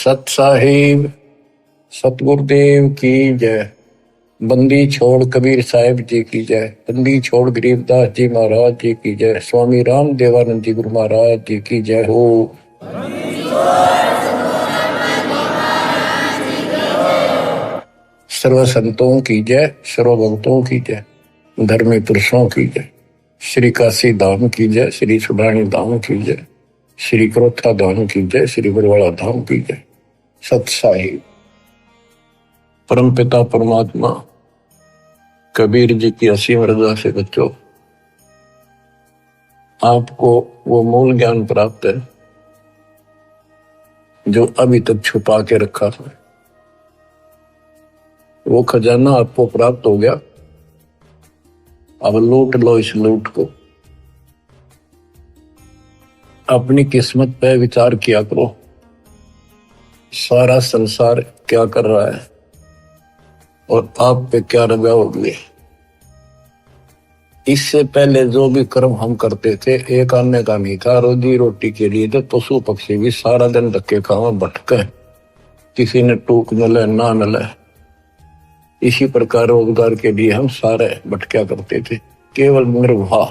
सत साहिब सतगुरुदेव की जय। बंदी छोड़ कबीर साहिब जी की जय। बंदी छोड़ गरीबदास जी महाराज जी की जय। स्वामी राम देवानंद जी गुरु महाराज जी की जय हो। सर्व संतों की जय, सर्व भक्तों की जय, धर्मी पुरुषों की जय। श्री काशी धाम की जय, श्री सुब्राणी धाम की जय, श्री क्रोथा धाम की जय, श्री बरवाड़ा धाम की जय। सत साहिब परमपिता परमात्मा कबीर जी की असीम रजा से बच्चों, आपको वो मूल ज्ञान प्राप्त है जो अभी तक छुपा के रखा है। वो खजाना आपको प्राप्त हो गया। अब लूट लो इस लूट को। अपनी किस्मत पे विचार किया करो, सारा संसार क्या कर रहा है और आप पे क्या रजा होगी। इससे पहले जो भी कर्म हम करते थे, एक आने का नहीं था। रोजी रोटी के लिए तो पशु पक्षी भी सारा दिन धक्के खावा भटके, किसी ने टूक मिले ना मिले। इसी प्रकार रोजगार के लिए हम सारे भटक्या करते थे, केवल निर्वाह,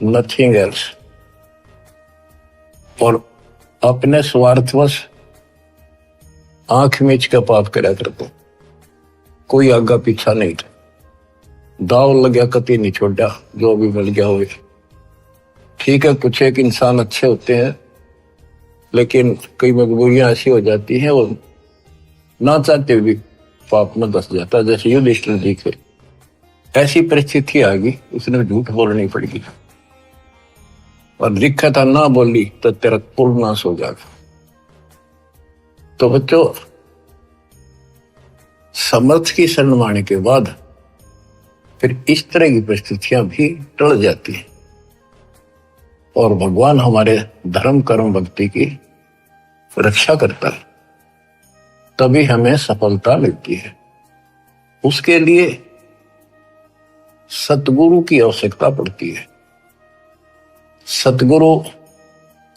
नथिंग एल्स। और अपने स्वार्थवश आंख मीच के पाप करया करते, कोई आगा पीछा नहीं था। दाव लग्या कति नहीं छोड़ा, जो भी मिल गया हो। ठीक है, कुछ एक इंसान अच्छे होते हैं, लेकिन कई मजबूरियां ऐसी हो जाती हैं, वो ना चाहते भी पाप में धस जाता है। जैसे युधिष्ठिर जी के ऐसी परिस्थिति आ गई, उसने झूठ बोलनी पड़ेगी और लिखा था ना बोली तो तेरा कुल नाश हो जाएगा। तो बच्चों, समर्थ की शरण माने के बाद फिर इस तरह की परिस्थितियां भी टल जाती हैं और भगवान हमारे धर्म कर्म भक्ति की रक्षा करता है, तभी हमें सफलता मिलती है। उसके लिए सतगुरु की आवश्यकता पड़ती है। सतगुरु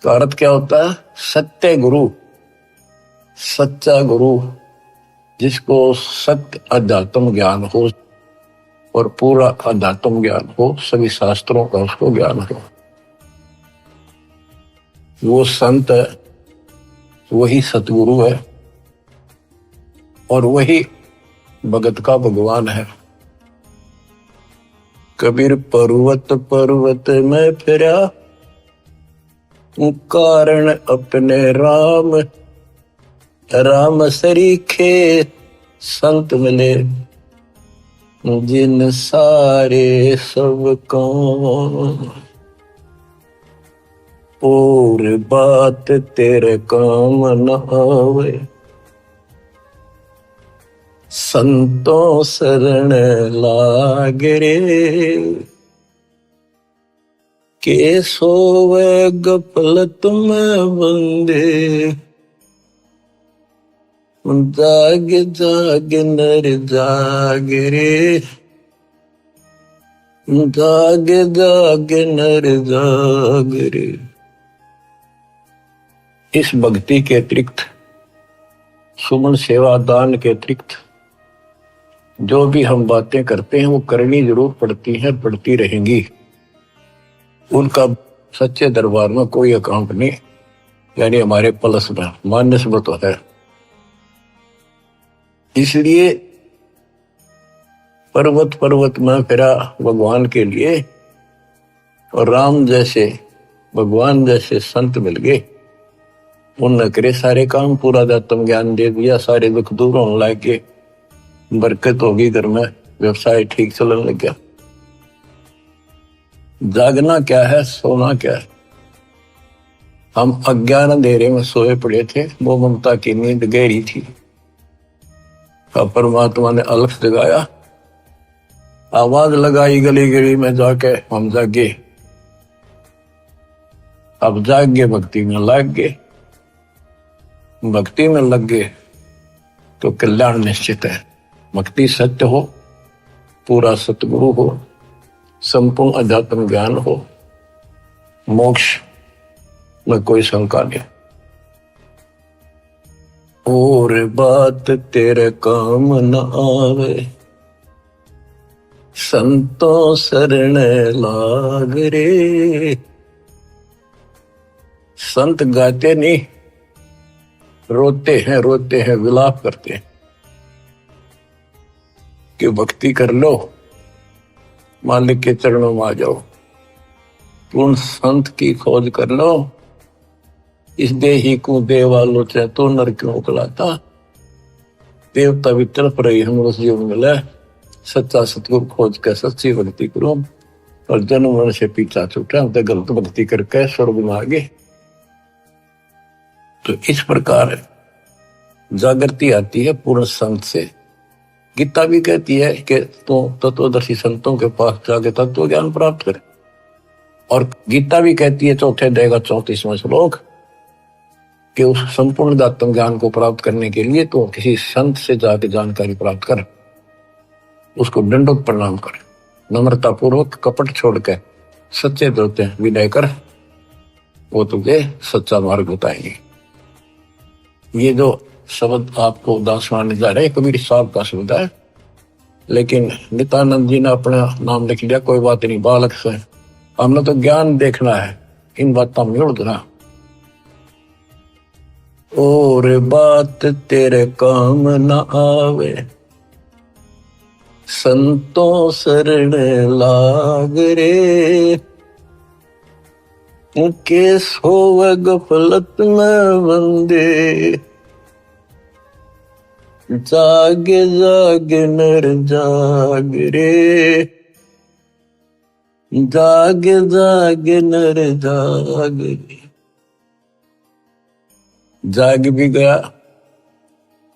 का अर्थ क्या होता है? सत्य गुरु, सच्चा गुरु, जिसको सत्य अध्यात्म ज्ञान हो और पूरा अध्यात्म ज्ञान हो, सभी शास्त्रों का उसको ज्ञान हो। वो संत है, वही सतगुरु है और वही भगत का भगवान है। कबीर पर्वत पर्वत में फिरा, कारण अपने राम, राम सरीखे संत मिले, जिन सारे सब काम, और बात तेरे काम न आवे, संतों शरण लाग रे, के सोवे गफलत में बंदे, जाग जाग नर जाग रे, जाग जाग नर जाग रे। इस भक्ति के अतिरिक्त, सुमन सेवा दान के अतिरिक्त जो भी हम बातें करते हैं वो करनी जरूर पड़ती हैं, पड़ती रहेंगी। उनका सच्चे दरबार में कोई अकाउंट नहीं, यानी हमारे प्लस में माइनस में तो है। इसलिए पर्वत पर्वत में फिरा भगवान के लिए, और राम जैसे भगवान जैसे संत मिल गए। उनने करे सारे काम, पूरा अध्यात्म ज्ञान दे दिया, सारे दुख दूर होने लग गए, बरकत होगी घर में, व्यवसाय ठीक चलने लग गया। जागना क्या है, सोना क्या है? हम अज्ञान अंधेरे में सोए पड़े थे, वो ममता की नींद गहरी थी। अब परमात्मा ने अलख जगाया, आवाज लगाई गली गली में जाके, हम जागे। अब जाग गए, भक्ति में लग गए। भक्ति में लग गए तो कल्याण निश्चित है। भक्ति सत्य हो, पूरा सतगुरु हो, संपूर्ण अध्यात्म ज्ञान हो, मोक्ष में कोई शंका नहीं। और बात तेरे काम न आवे, संतों शरण लाग रे। संत गाते नहीं, रोते हैं विलाप करते हैं कि भक्ति कर लो, मालिक के चरणों में आ जाओ। पूर्ण संत की खोज कर लो, इस देही को देवालो चाहे तो नर क्यों उकलाता। देवता भी तड़प रही हम उस जीवन मिले, सच्चा सतगुरु खोज के सच्ची भक्ति करो। और जन्म मरण से पीछा छूटा, तो गलत भक्ति करके स्वर्ग में आ गए। तो इस प्रकार जागृति आती है पूर्ण संत से। गीता भी कहती है कि तो तत्वदर्शी संतों के पास जाके तत्व ज्ञान प्राप्त करे। और गीता भी कहती है चौथे अध्याय का 34वां श्लोक कि उस संपूर्ण दात्म ज्ञान को प्राप्त करने के लिए तो किसी संत से जाके जानकारी प्राप्त कर, उसको दंडोत प्रणाम कर, नम्रता पूर्वक कपट छोड़ के सच्चे दोते विनय कर, वो तुझे सच्चा मार्ग बताएंगे। ये जो शब्द आपको दासवान जा रहे कबीर साहब का शब्द है, लेकिन नित्यानंद जी ने अपना नाम लिख लिया। कोई बात नहीं, बालक से हमने तो ज्ञान देखना है, इन बातों में उड़ना। और बात तेरे काम न आवे, संतों शरण लाग रे। के सोव गफलत में बंदे, जागे जागे नर जाग रे। जागे जागे नर जाग रे। जाग भी गया,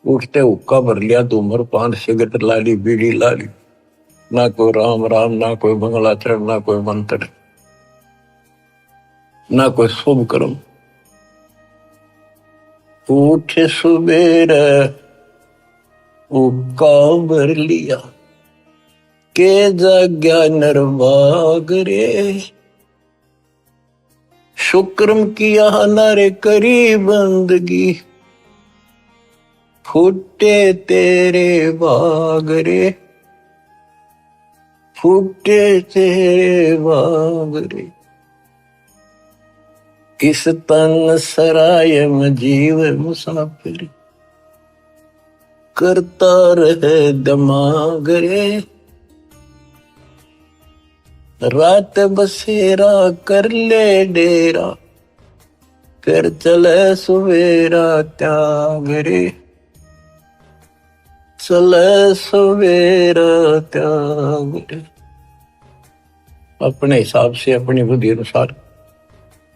उठते हुक्का भर लिया, धूम्रपान सिगरेट लाली, बीड़ी लाली, ना कोई राम राम, ना कोई मंगलाचरण, ना कोई मंत्र, ना कोई शुभ कर्म। उठे सुबेरे हुक्का भर लिया, के जाग्या नरवाग रे। शुक्रम किया नर करी बंदगी, फूटे तेरे बाग रे। फूटे तेरे बाग रे। इस तन सराय में जीव मुसाफिर, करता रहे दिमाग रे। रात बसेरा कर ले डेरा, कर चले सवेरा त्याग रे। चले सवेरा त्याग रे। अपने हिसाब से, अपनी बुद्धि अनुसार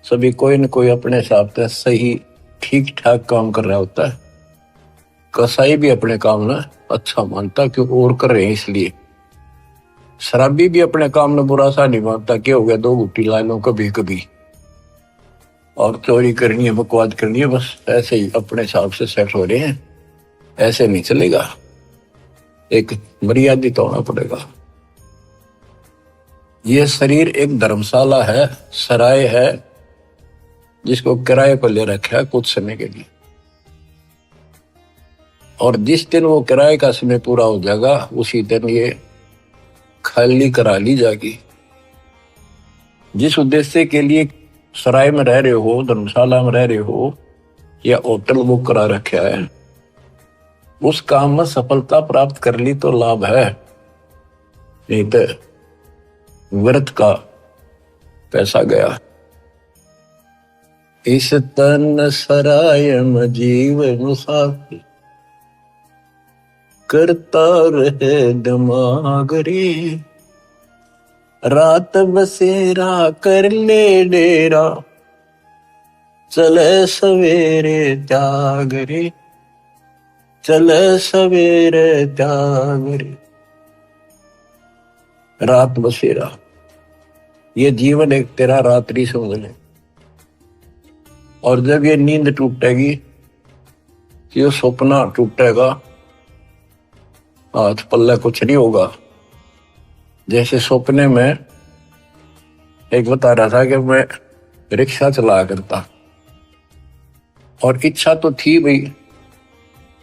सभी कोई न कोई अपने हिसाब से सही ठीक ठाक काम कर रहा होता है। कसाई भी अपने काम ना अच्छा मानता क्यों और कर रहे हैं इसलिए। शराबी भी अपने काम में बुरा सा नहीं मानता, क्या हो गया 2 घुट्टी ला लो कभी कभी, और चोरी करनी है, बकवाद करनी है, बस ऐसे ही अपने हिसाब से सेट हो रहे हैं। ऐसे नहीं चलेगा, एक मर्यादित होना पड़ेगा। ये शरीर एक धर्मशाला है, सराय है, जिसको किराए पर ले रखा है कुछ समय के लिए। और जिस दिन वो किराए का समय पूरा हो जाएगा, उसी दिन ये खाली करा ली जाएगी। जिस उद्देश्य के लिए सराय में रह रहे हो, धर्मशाला में रह रहे हो, या होटल बुक करा रखा है, उस काम में सफलता प्राप्त कर ली तो लाभ है, नहीं तो व्यर्थ का पैसा गया। इस तन सराय में जीव मुसाफिर, करता रहे दिमाग रे। रात बसेरा कर ले डेरा, चले सवेरे त्याग रे। चले सवेरे त्याग रे। रात बसेरा, ये जीवन एक तेरा रात्रि समझ ले। और जब ये नींद टूटेगी, ये सपना टूटेगा, हाथ पल्ले कुछ नहीं होगा। जैसे सपने में एक बता रहा था कि मैं रिक्शा चला करता, और इच्छा तो थी भाई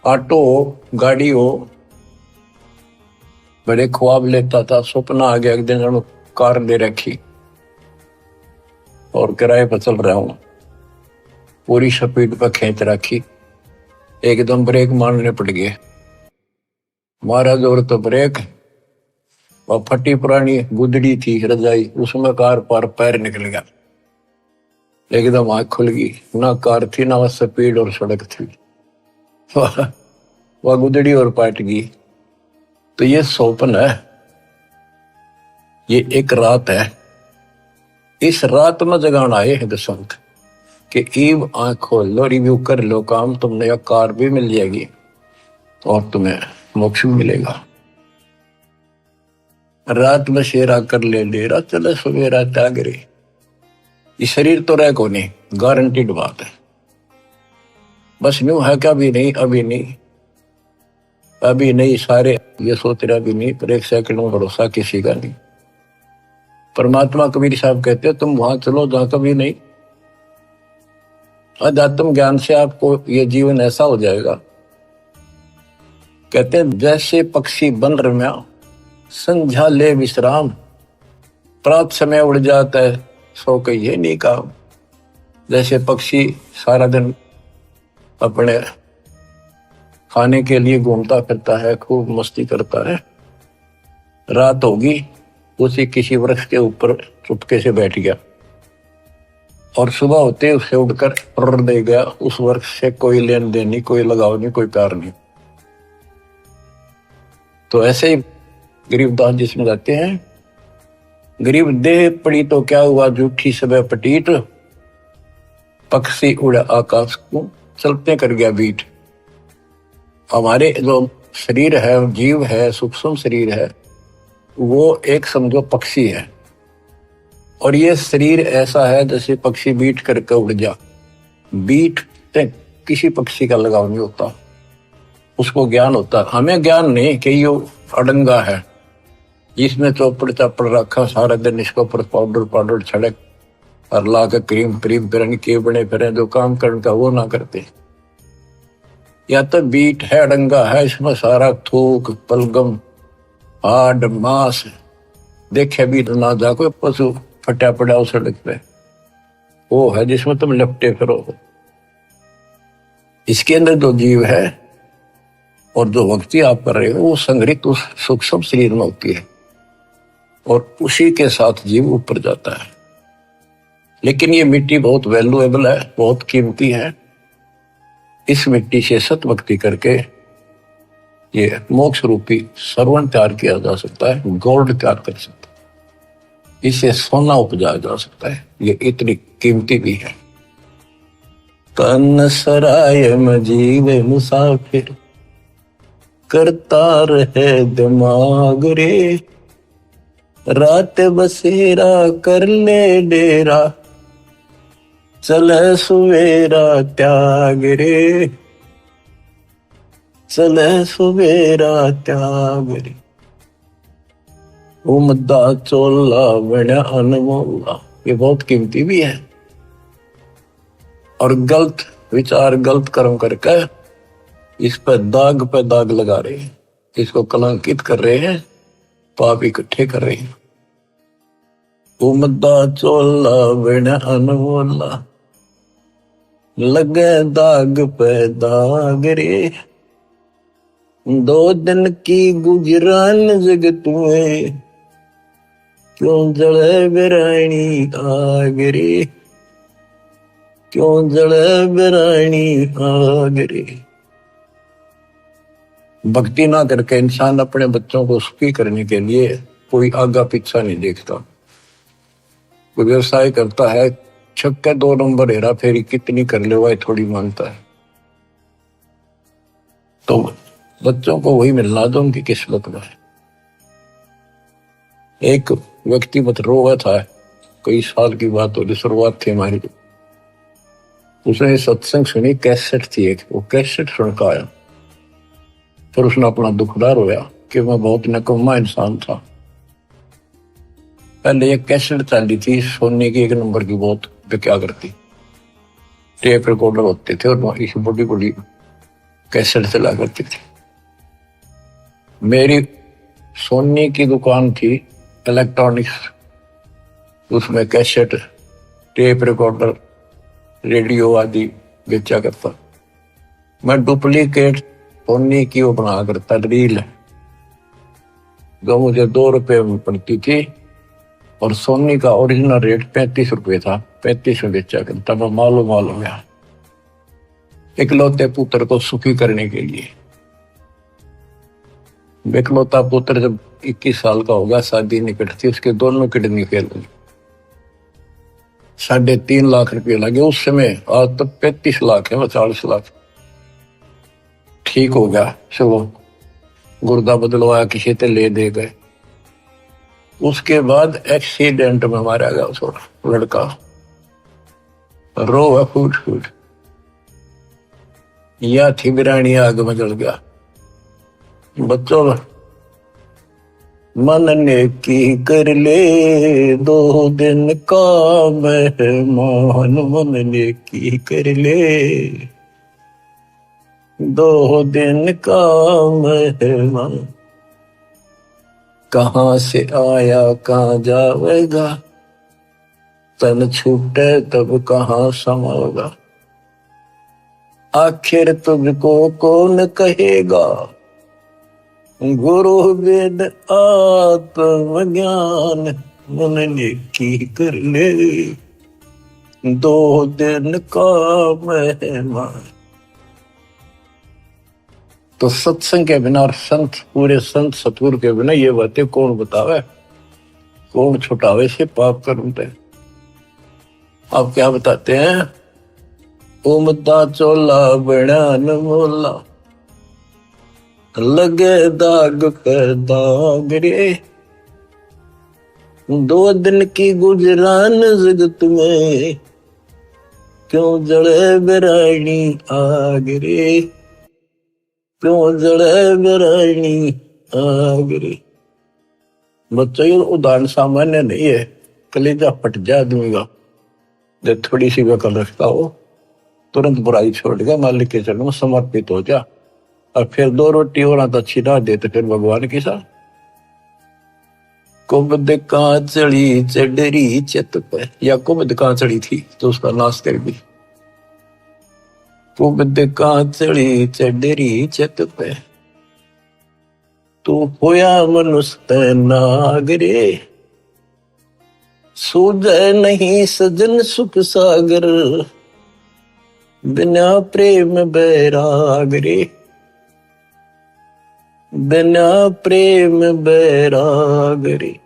ऑटो हो, गाड़ी हो, बड़े ख्वाब लेता था। सपना आ गया एक दिन जब कार ले रखी और किराए पर चल रहा हूं, पूरी स्पीड पर खींच रखी, एकदम ब्रेक मारने पड़ गए। मारा जोर तो ब्रेक, और फटी पुरानी गुदड़ी थी रजाई, उसमें कार पर पैर निकल गया। एकदम आंख खुल गई, ना कार थी ना वह स्पीड और सड़क थी, वह गुदड़ी और पाट गई। तो ये सौपन है, ये एक रात है। इस रात में जगाना आए हैं दसंत कि ईब आंख खोल लो, रिव्यू कर लो काम, तुमने यह कार भी मिल जाएगी और तुम्हें मोक्ष भी मिलेगा। रात में शेरा कर ले डेरा, चले सवेरा त्यागरे। ये शरीर तो रह को नहीं, गारंटीड बात है। बस न्यू है क्या, अभी नहीं, अभी नहीं, अभी नहीं। सारे ये सोच रहे अभी नहीं, पर एक सेकंड में भरोसा किसी का नहीं। परमात्मा कबीर साहब कहते हैं तुम वहां चलो जहां कभी नहीं। अध्यात्म ज्ञान से आपको ये जीवन ऐसा हो जाएगा, कहते हैं जैसे पक्षी बन रम्या, संध्या ले विश्राम, प्रात समय उड़ जाता है, सो कहिए नहीं काम। जैसे पक्षी सारा दिन अपने खाने के लिए घूमता फिरता है, खूब मस्ती करता है, रात होगी उसी किसी वृक्ष के ऊपर चुपके से बैठ गया और सुबह होते उससे उड़कर उड़ दे गया। उस वृक्ष से कोई लेन देन नहीं, कोई लगाव नहीं, कोई प्यार नहीं। तो ऐसे ही गरीबदास जी समझाते हैं, गरीब देह पड़ी तो क्या हुआ, झूठी सब पटीट, पक्षी उड़ा आकाश को, चलते कर गया बीट। हमारे जो शरीर है, जीव है, सूक्ष्म शरीर है, वो एक समझो पक्षी है, और ये शरीर ऐसा है जैसे पक्षी बीट करके उड़ जा। बीट किसी पक्षी का लगाव नहीं होता, उसको ज्ञान होता। हमें ज्ञान नहीं कि ये अडंगा है, इसमें चौपड़ चापड़ रखा, सारा दिन इसके ऊपर पाउडर छड़क और ला के क्रीम फिरन के बने फिरे, जो काम करने का वो ना करते। या तो बीट है, अडंगा है, इसमें सारा थूक पलगम हाड मांस देखे भी ना जा, कोई पशु फटा पड़ा उस सड़क पे, वो है जिसमें तुम लपटे फिरो। इसके अंदर जो जीव है और जो भक्ति आप कर रहे हो, वो संग्रहित उस सूक्ष्म शरीर में होती है और उसी के साथ जीव ऊपर जाता है। लेकिन ये मिट्टी बहुत वैल्यूएबल है, बहुत कीमती है। इस मिट्टी से सत भक्ति करके ये मोक्ष रूपी सर्वण तैयार किया जा सकता है, गोल्ड तैयार कर सकता है, इसे सोना उपजाया जा सकता है। ये इतनी कीमती भी है। तन सराय में जीवे मुसाफिर, करता रहे दिमाग रे, रात बसेरा कर ले डेरा, चले सुवेरा त्याग रे, चले सुवेरा त्याग रे। उमदा चोला बना अनमोला, ये बहुत कीमती भी है। और गलत विचार, गलत कर्म करके इस पर दाग लगा रहे हैं, इसको कलंकित कर रहे हैं, पाप इकट्ठे कर रहे हैं। उमदा चोला बना अनमोला, लगे दाग पे दाग रे, दो दिन की गुजरान जगत में, क्यों जले बिरानी आग रे, क्यों जले बिरानी आग रे। भक्ति ना करके इंसान अपने बच्चों को सुखी करने के लिए कोई आगा पीछा नहीं देखता। कोई व्यवसाय करता है, छक्के 2 नंबर हेरा फेरी कितनी कर ले वह थोड़ी मानता है। तो बच्चों को वही मिलना जो उनकी किस्मत में है। एक व्यक्ति मत रोवा था, कई साल की बात हो, शुरुआत थी हमारी। उसने सत्संग सुनी, कैसेट थी एक, वो कैसेट सुन का आया। फिर उसने अपना दुखदार होया कि मैं बहुत नकम्मा इंसान था। पहले एक कैसेट चली थी सोने की, 1 नंबर की, बहुत क्या करती, टेप रिकॉर्डर होते थे और इस बड़ी बड़ी कैसेट चला करती थी। मेरी सोनी की दुकान थी इलेक्ट्रॉनिक्स, उसमें कैसेट, टेप रिकॉर्डर, रेडियो आदि बेचा करता। मैं डुप्लीकेट सोनी की वो बना करता रील, जो मुझे 2 रुपए में पड़ती थी, और सोनी का ओरिजिनल रेट 35 रुपए था। 35 में बेचा करता। मैं मालूम हो गया, इकलौते पुत्र को सुखी करने के लिए। इकलौता पुत्र जब 21 साल का होगा, शादी निकट थी, उसके दोनों किडनी फेल हुई। 3.5 लाख रुपये लगे उस समय। आज तो 35 लाख है, 40 लाख। ठीक हो गया, चलो गुर्दा बदलवाया, किसी से ले दे गए। उसके बाद एक्सीडेंट में मारा गया छोटा लड़का, रो फूट फूट। या थी बिरानी आग में जल गया। बच्चों, मन ने की कर ले 2 दिन का मेहमान, मन ने की कर ले 2 दिन का मेहमान। कहाँ से आया कहाँ जाएगा, तन छूटे तब कहाँ समाएगा। आखिर तुझको कौन कहेगा, गुरु वेद आत्मज्ञान। मन ने की कर ले 2 दिन का मेहमान। तो सत्संग के बिना और संत, पूरे संत सतगुरु के बिना ये बातें कौन बतावे, कौन छुटावे से पाप कर्म थे। आप क्या बताते हैं, उमदा चोला बना न मोला, लगे दाग पर दाग रे। 2 दिन की गुजरान जगत में, क्यों जड़े बिरानी आग रे, क्यों जड़े बिरानी आग रे। बच्चों, ये उदाहरण सामान्य नहीं है, कलेजा फट जाए आदमी का। जब थोड़ी सी वकल रखता हो, तुरंत बुराई छोड़ के मालिक के चरणों में समर्पित हो जा, और फिर 2 रोटी और तो अच्छी ना दे तो फिर भगवान के साथ। कुबद कांचड़ी चढ़ी चित पे, या कुबद कांचड़ी थी तो उसका नाश कर दी। कुबद कांचड़ी चढ़ी चित पे, तू होया मनुष्य नागरे। सूझे नहीं सजन सुख सागर, बिना प्रेम बैराग रे, बिना प्रेम बैराग रे।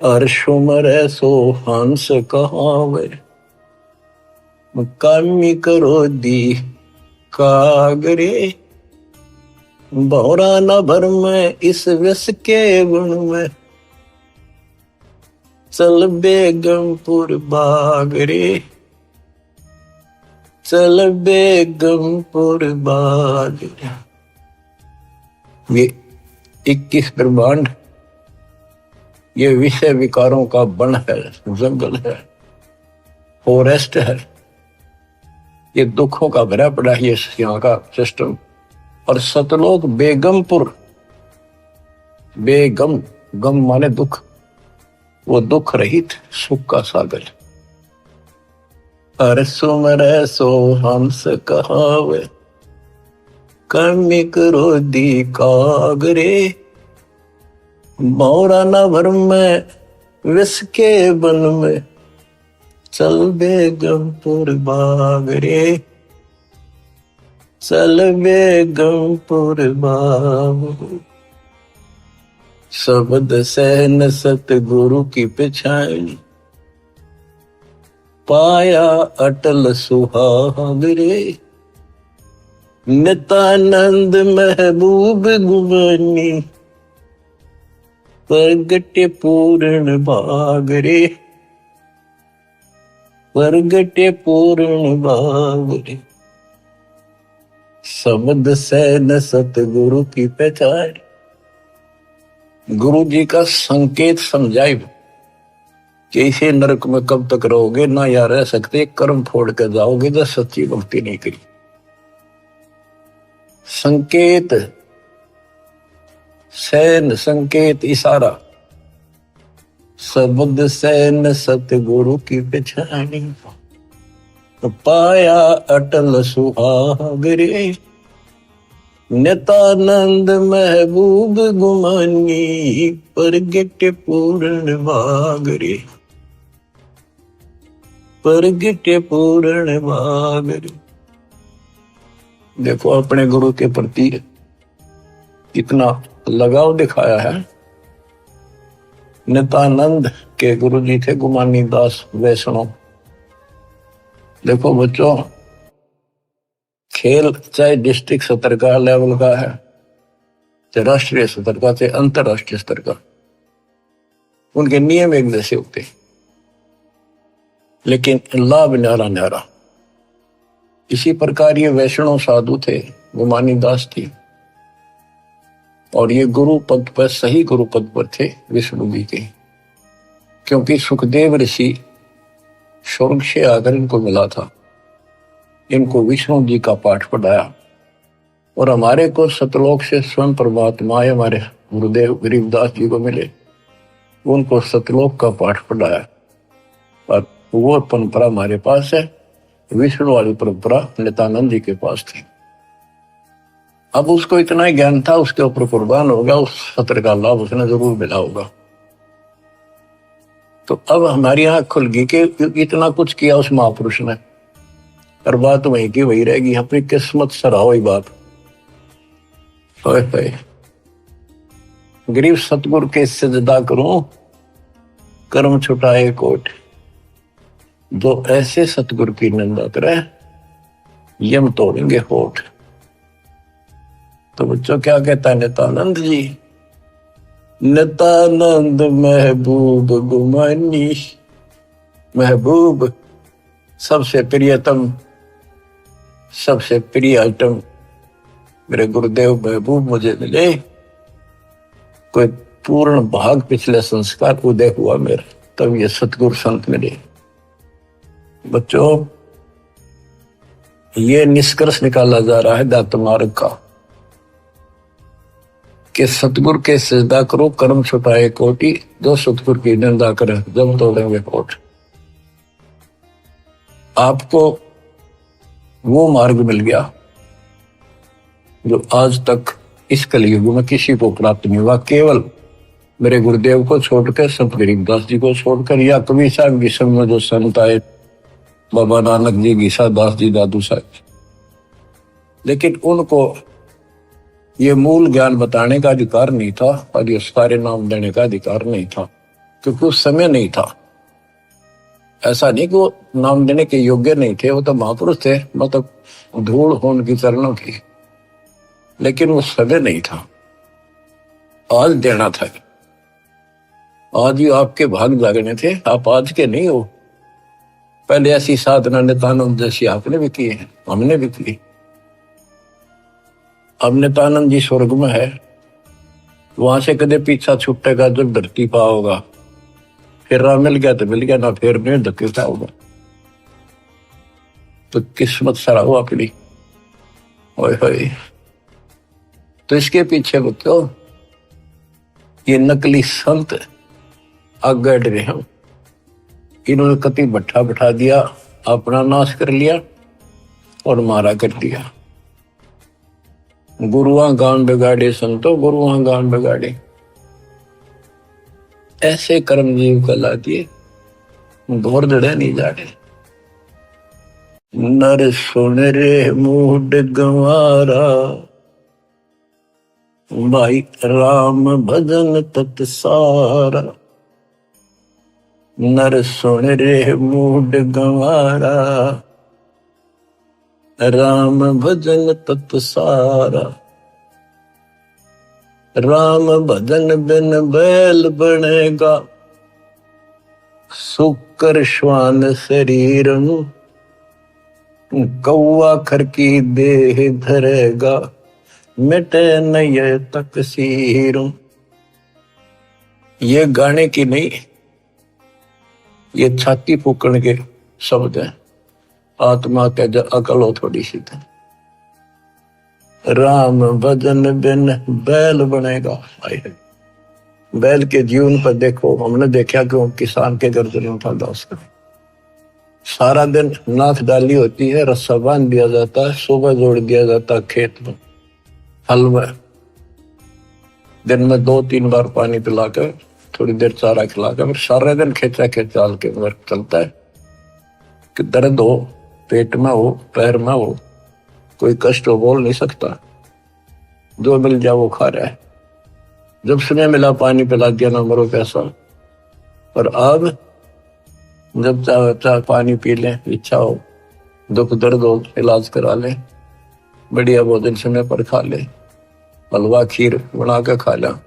अर्शो मरे सो हंस कहावे, कामी करो दी कागरे। भौरा न भर में इस विष के गुण में, चल बेगमपुर बाग रे, चल बेगमपुर बाग रे। ये 21 ब्रह्मांड, ये विषय विकारों का वन है, जंगल है, फॉरेस्ट है। ये दुखों का भरा पड़ा है ये यहाँ का सिस्टम। और सतलोक बेगमपुर, बेगम, गम माने दुख, वो दुख रहित सुख का सागर। अरे सुमरे सो हंस कहावे, कर्मी करो दी कागरे। मौरा न भर में विष के बन में, चल बेगमपुर बाग रे, चल बेगमपुर बाग। शब्द सहन सतगुरु की पिछाड़ी, पाया अटल सुहाग रे। नित्यानंद महबूब गुमानी, प्रगटे पूर्ण भाग रे, प्रगटे पूर्ण भाग रे। शब्द सहन सतगुरु की पहचान, गुरु जी का संकेत समझाए कि इसे नरक में कब तक रहोगे, ना या रह सकते, कर्म फोड़ कर जाओगे जब सच्ची भक्ति नहीं करी। संकेत सैन संकेत इशारा, शब्द सैन सतगुरु की पहचानी, पाया अटल सुहाग रे, नितानंद महबूब गुमानी, परगट पूर्ण भाग रे, परगट पूर्ण भाग रे। देखो अपने गुरु के प्रति कितना लगाव दिखाया है। नितानंद के गुरु जी थे गुमानी दास वैष्णव। देखो बच्चों, खेल चाहे डिस्ट्रिक्ट स्तर का लेवल का है, चाहे राष्ट्रीय स्तर का, चाहे अंतरराष्ट्रीय स्तर का, उनके नियम एक जैसे होते, लेकिन लाभ न्यारा न्यारा। इसी प्रकार ये वैष्णव साधु थे, गुमानी दास थी, और ये गुरु पद पर, सही गुरु पद पर थे विष्णु जी के, क्योंकि सुखदेव ऋषि स्वर्ग से आकर इनको मिला था, इनको विष्णु जी का पाठ पढ़ाया, और हमारे को सतलोक से स्वयं परमात्मा हमारे गुरुदेव गरीबदास जी को मिले, उनको सतलोक का पाठ पढ़ाया, और वो परंपरा हमारे पास है। विष्णु वाली परंपरा नित्यानंद जी के पास थी। अब उसको इतना ही ज्ञान था, उसके ऊपर कुर्बान हो गया, उस सत्र का लाभ उसने जरूर मिला होगा। तो अब हमारी आंख खुल गई कि इतना कुछ किया उस महापुरुष ने, और बात वहीं की वही रहेगी। अपनी किस्मत सराहो ही बात। गरीब सतगुरु के सजदा करूं, कर्म छुटाए कोट, जो ऐसे सतगुरु की निंदा करे यम तोड़ेंगे होठ। तो बच्चों क्या कहता है नित्यानंद जी? नित्यानंद महबूब गुमानी, महबूब सबसे प्रियतम, सबसे प्रिय आइटम मेरे गुरुदेव महबूब मुझे मिले। कोई पूर्ण भाग पिछले संस्कार उदय हुआ मेरा, तब ये सतगुरु संत मिले। बच्चों, ये निष्कर्ष निकाला जा रहा है दात मार्ग का कि सतगुरु के सजदा करो, कर्म छुटाए कोटि, जो सतगुरु की निंदा करे जब तोड़ेंगे कोट। आपको वो मार्ग मिल गया जो आज तक इस कलयुग में किसी को प्राप्त नहीं हुआ, केवल मेरे गुरुदेव को छोड़कर, संत गरीबदास जी को छोड़कर, या कबीर साहब की संग में जो संत आए, बाबा नानक जी, गीसा दास जी, दादू साहब, लेकिन उनको ये मूल ज्ञान बताने का अधिकार नहीं था, और ये सारे नाम देने का अधिकार नहीं था, क्योंकि उस समय नहीं था। ऐसा नहीं कि वो नाम देने के योग्य नहीं थे, वो तो महापुरुष थे, मतलब धूल हो उनकी चरणों की, लेकिन वो समय नहीं था। आज देना था, आज ही आपके भाग जागने थे, आप आज के नहीं हो। पहले ऐसी साधना नित्यानंद जैसी आपने भी की है, हमने भी की। अब नित्यानंद जी स्वर्ग में है, वहां से कदे पीछा छूटेगा जब धरती पा होगा, फिर राह मिल गया तो मिल गया, ना फिर नहीं धकेलता होगा। तो किस्मत सरा हो अपनी। ओए होए, तो इसके पीछे बच्चों ये नकली संत आगे डरे हैं। इन्होंने कति भट्ठा बैठा दिया, अपना नाश कर लिया और मारा कर दिया। गुरुआ गान बिगाड़े संतो, गुरुआ गान बिगाड़े। ऐसे कर्म जीव कला दिए, घोर दड़े नहीं जाड़े। नर सुन रे मूड गंवारा, भाई राम भजन तत सारा। नर सुन रे मूड गंवारा, राम भजन तत सारा। राम भजन बिन बैल बनेगा, सुकर श्वान शरीर कौआ खर की देह धरेगा, मिटे नय तकसीर। ये गाने की नहीं, ये छाती फूकण के शब्द हैं। आत्मा के जो अकल हो थोड़ी सी थे, राम भजन बिन बैल बनेगा। बैल के जीवन पर देखो, हमने देखा कि किसान के गर्दन उठाता उसका सारा दिन नाथ डाली होती है, रस्सा बांध दिया जाता है, सुबह जोड़ दिया जाता है खेत में हल में, दिन में 2-3 बार पानी पिलाकर थोड़ी देर चारा खिलाकर फिर सारे दिन खेचा खेचाल के वर्क चलता है कि दर्द हो, पेट में हो, पैर में हो, कोई कष्ट हो, बोल नहीं सकता, जो मिल जाए वो खा रहा है। जब समय मिला पानी पिला दिया, ना मरो पैसा। और अब जब चाहे पानी पी लें, इच्छा हो, दुख दर्द हो, इलाज करा लें, बढ़िया भोजन समय पर खा ले, हलवा खीर बना के खा ला,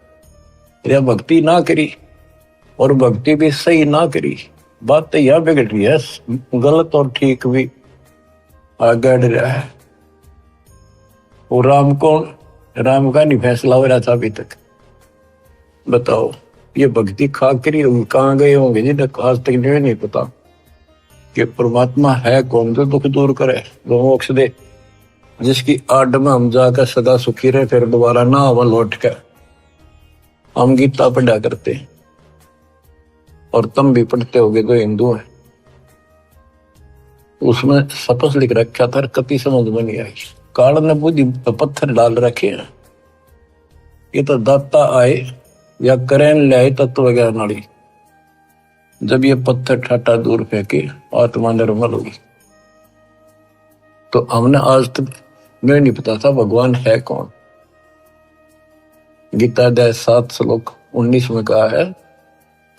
या भक्ति ना करी और भक्ति भी सही ना करी, बात तो यह बिगड़ रही है, गलत और ठीक भी आगे रहा है। वो राम कौन, राम का नहीं फैसला हो रहा था अभी तक। बताओ ये भक्ति खा करी कहाँ गए होंगे जिन्हें आज तक नहीं पता कि परमात्मा है कौन, जो दुख दूर करे, जो मोक्ष दे, जिसकी आड़ में हम जाकर सदा सुखी रहे, फिर दोबारा ना हम लौट कर। हम गीता पढ़ा करते और तुम भी पढ़ते होगे जो हिंदू है, उसमें सपस लिख रखा था, कति समझ में नहीं आई। काल ने बुद्धि पत्थर डाल रखे हैं, ये तो दाता आए या करें ले आए तत्व ज्ञान नाड़ी, जब ये पत्थर ठाटा दूर फेंके आत्मा निर्मल होगी। तो हमने आज तक मैं नहीं पता था भगवान है कौन। गीता अध्याय 7 श्लोक 19 में कहा है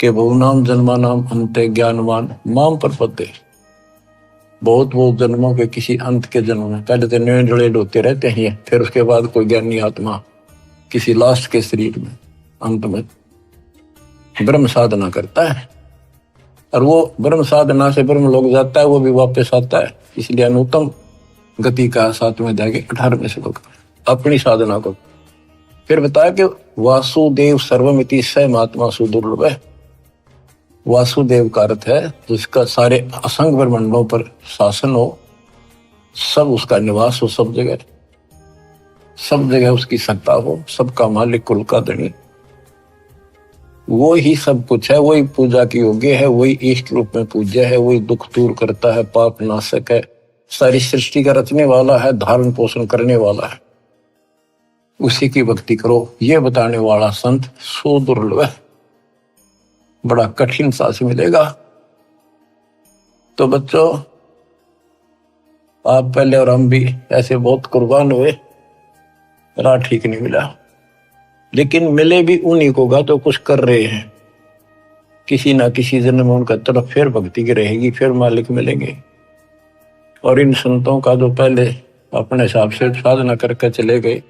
कि बहुनाम जन्मानाम अंते ज्ञानवान माम प्रपद्ये। बहुत जन्मों के किसी अंत के जन्म में, पहले तो नए जड़े होते रहते हैं, फिर उसके बाद कोई ज्ञानी आत्मा किसी लास्ट के शरीर में अंत में ब्रह्म साधना करता है, और वो ब्रह्म साधना से ब्रह्म लोग जाता है, वो भी वापस आता है। इसलिए अनुत्तम गति का 7वें अध्याय के 18वें श्लोक अपनी साधना को फिर बताया कि वासुदेव सर्वमिति स महात्मा सुदुर्लभ है। वासुदेव का अर्थ है जिसका सारे असंग ब्रह्मांडों पर शासन हो, सब उसका निवास हो, सब जगह उसकी सत्ता हो, सबका मालिक, कुल का धनी, वो ही सब कुछ है, वही पूजा की योग्य है, वही इष्ट रूप में पूज्य है, वही दुख दूर करता है, पाप नाशक है, सारी सृष्टि का रचने वाला है, धारण पोषण करने वाला है, उसी की भक्ति करो, ये बताने वाला संत सुदुर्लभ है, बड़ा कठिन सांस मिलेगा। तो बच्चों, आप पहले और हम भी ऐसे बहुत कुर्बान हुए, राह ठीक नहीं मिला, लेकिन मिले भी उन्हीं को गा तो कुछ कर रहे हैं, किसी ना किसी जन्म में उनका तरफ फिर भक्ति की रहेगी, फिर मालिक मिलेंगे। और इन संतों का जो पहले अपने हिसाब से साधना करके चले गए,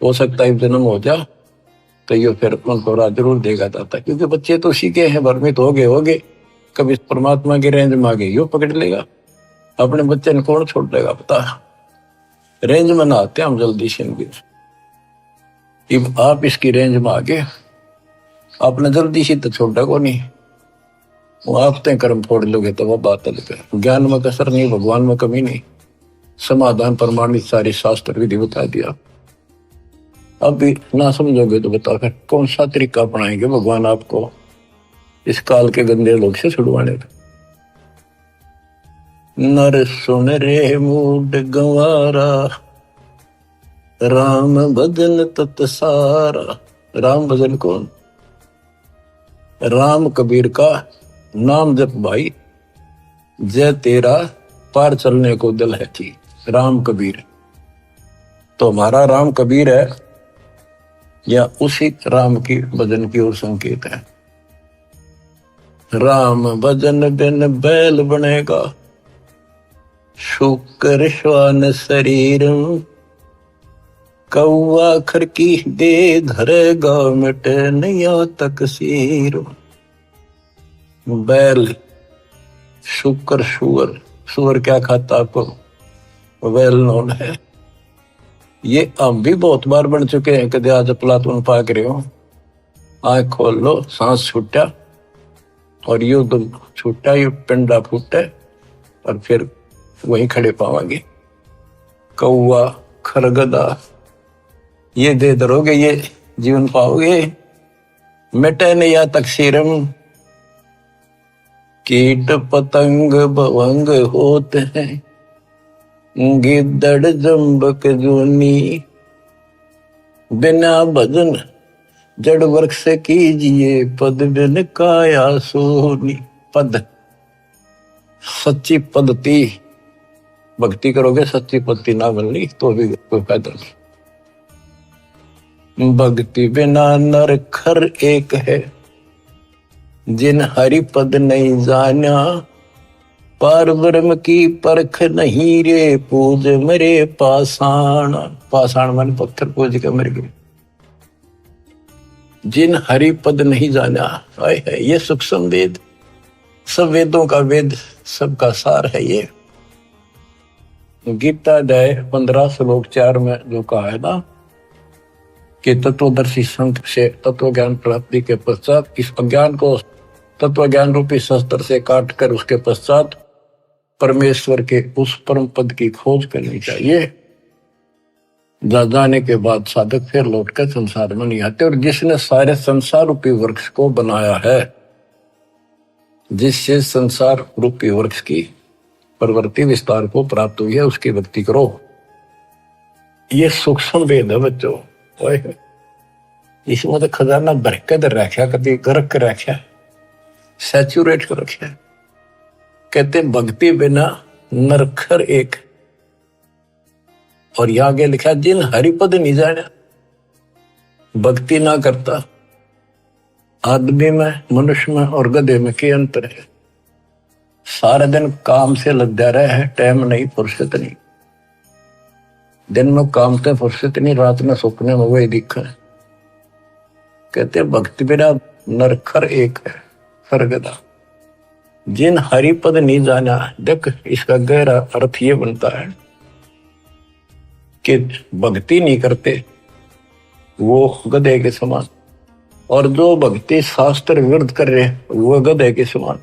हो सकता है जन्म हो जा तो ये फिर उनको राह जरूर देगा दाता, क्योंकि बच्चे तो सीखे हैं, भ्रमित हो गए, कभी परमात्मा की रेंज में आ गए यो पकड़ लेगा, अपने बच्चे ने कौन छोड़ देगा पता। रेंज में ना आते हम जल्दी से, अब आप इसकी रेंज में आ गए, आपने जल्दी से तो छोड़ा को नहीं, वो आप तय कर्म फोड़ लोगे तो वह बात अलग है। ज्ञान में कसर नहीं, भगवान में कमी नहीं, समाधान प्रमाणित सारी शास्त्र विधि बता दिया। अब भी ना समझोगे तो बताओ फिर कौन सा तरीका अपनाएंगे भगवान आपको इस काल के गंदे लोग से छुड़वाने का। नर सुन रे मूड गंवारा, राम भजन तत सारा। राम भजन कौन? राम कबीर का नाम जप भाई, जय तेरा पार चलने को दिल है थी। राम कबीर तो हमारा राम कबीर है या उसी राम की भजन की ओर संकेत है। राम भजन बिन बैल बनेगा, शुक्र श्वान शरीर, कौआ खरकी दे धरेगा मिटे नया तकसीर। बैल, शुक्र, सुअर क्या खाता आपको वेल नोन है। ये हम भी बहुत बार बन चुके हैं, कदे आज प्लातून पाक रहे हो, आंख खोल लो, सांस छूटा और यू तो छूटा, यू पिंडा फूटा और फिर वहीं खड़े पावांगे। कौआ, खरगदा, ये दे दरोगे ये जीवन पाओगे। मिटे न या तकसीरम, कीट पतंग भवंग होते हैं, गिद्दड़ जम्बक जूनी, बिना भजन जड़ वर्क से कीजिए, पद बिन काया सोनी। पद सच्ची पद्धति, भक्ति करोगे सच्ची पद्धति ना मिलनी तो भी कोई फायदा नहीं। भक्ति बिना नर खर एक है, जिन हरि पद नहीं जाना, पार ब्रह्म की परख नहीं रे, पूज मरे पाषाण। पाषाण मन पत्थर पूज के मर गए। जिन हरि पद नहीं जाना, है ये सूक्ष्म वेद, सब वेदों का वेद, सबका सार है ये। गीता अध्याय 15 श्लोक 4 में जो कहा है ना कि तत्वदर्शी संत से तत्व ज्ञान प्राप्ति के पश्चात इस अज्ञान को तत्व ज्ञान रूपी शस्त्र से काट कर उसके पश्चात परमेश्वर के उस परम पद की खोज करनी चाहिए। जाने के बाद साधक फिर लौटकर संसार में नहीं आते। और जिसने सारे संसार रूपी वृक्ष को बनाया है, जिससे संसार रूपी वृक्ष की प्रवृत्ति विस्तार को प्राप्त हुई है, उसकी भक्ति करो। ये सूक्ष्म वेद है बच्चों, इसमें तो खजाना भर के रखा, कभी गरक के रखा, सैचुरेट कर रखा। कहते भक्ति बिना नरखर एक। और यहां आगे लिखा जिन हरिपद नहीं जाना, भक्ति ना करता। आदमी में, मनुष्य में और गधे में क्या अंतर है? सारा दिन काम से लद्या रहे है, टाइम नहीं, फुर्सत नहीं। दिन में काम से फुर्सत नहीं, रात में सपने में वही दिखा है। कहते भक्ति बिना नरखर एक है, सरगदा। जिन हरिपद नहीं जाना, देख इसका गहरा अर्थ ये बनता है कि भक्ति नहीं करते वो गधे के समान, और जो भक्ति शास्त्र विरुद्ध कर रहे वो गधे के समान।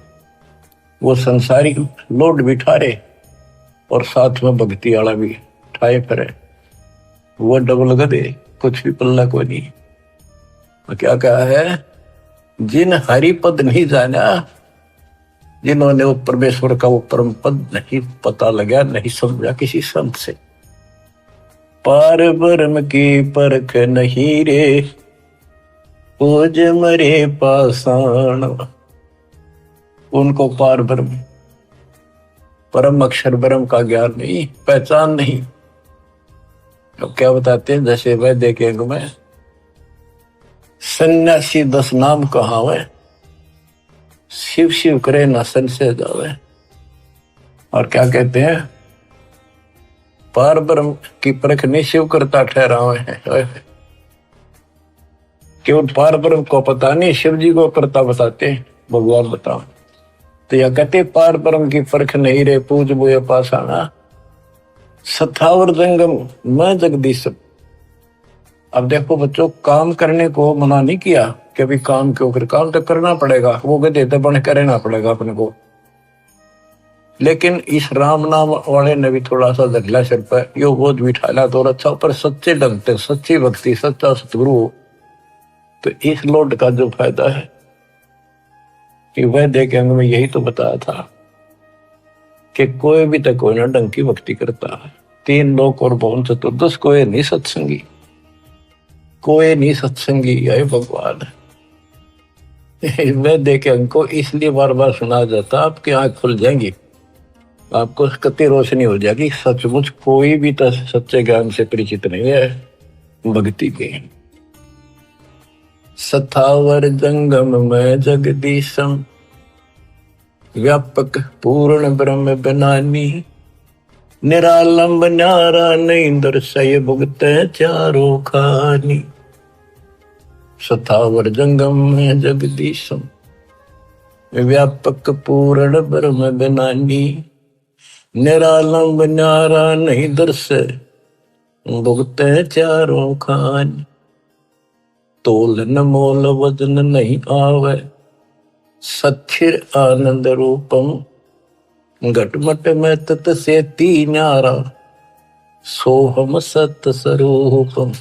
वो संसारी लोड बिठा रहे और साथ में भक्ति वाला भी ठाए फिरे, वो डबल गधे, कुछ भी पल्ला कोई नहीं। तो क्या कहा है? जिन हरिपद नहीं जाना, जिन्होंने वो परमेश्वर का वो परम पद नहीं पता लगा, नहीं समझा किसी संत से। पार ब्रह्म की परख नहीं रे, पूज मरे पाषाण। उनको पार ब्रह्म, परम अक्षर ब्रह्म का ज्ञान नहीं, पहचान नहीं। अब क्या बताते हैं? जैसे वह देखेंगे मैं सन्यासी 10 नाम कहावे, शिव शिव करे ना संशय जावे। और क्या कहते हैं? पार ब्रह्म की परख नहीं शिव करता ठहरावे हैं। केवल पार ब्रह्म को पता नहीं, शिव जी को करता बताते हैं, भगवान बताओ। तो यह कहते पार ब्रह्म की परख नहीं रे, पूज बोए पाषाणा। सथावर जंगम मैं जगदीश। अब देखो बच्चों, काम करने को मना नहीं किया कि अभी काम क्यों कर, काम तो करना पड़ेगा, वो गधे तो बन करना पड़ेगा अपने को। लेकिन इस राम नाम वाले ने भी थोड़ा सा धरला सिर पर, यो बोझ बिठाला तो अच्छा, पर सच्चे ढंग से सच्ची भक्ति, सच्चा सतगुरु, तो इस लोड का जो फायदा है कि वह देखेंगे मैं यही तो बताया था कि कोई भी तक कोई ना ढंग की भक्ति करता है। 3 लोक और भवन चतुर्दश, कोई नहीं सत्संगी, कोई नहीं सत्संगी है भगवान। वह देखे हमको इसलिए बार बार सुना जाता, आपकी आंख खुल जाएंगी, आपको कति रोशनी हो जाएगी। सचमुच कोई भी तो सच्चे ज्ञान से परिचित नहीं है भक्ति के। सथावर जंगम में जगदीशम, व्यापक पूर्ण ब्रह्म बनानी, निरालंब न्यारा नहीं दर्शय भुगत चारों खानी। सथावर जंगम में जगदीशम, व्यापक पूर्ण ब्रह्म बनानी, निरालंब न्यारा नहीं दर्शय भुगत चारों खानी। तोल न मोल वजन नहीं आवे, सच्चिर आनंद रूपम, घटमट में तत से ती न्यारा, सोहम सत स्वरूपम।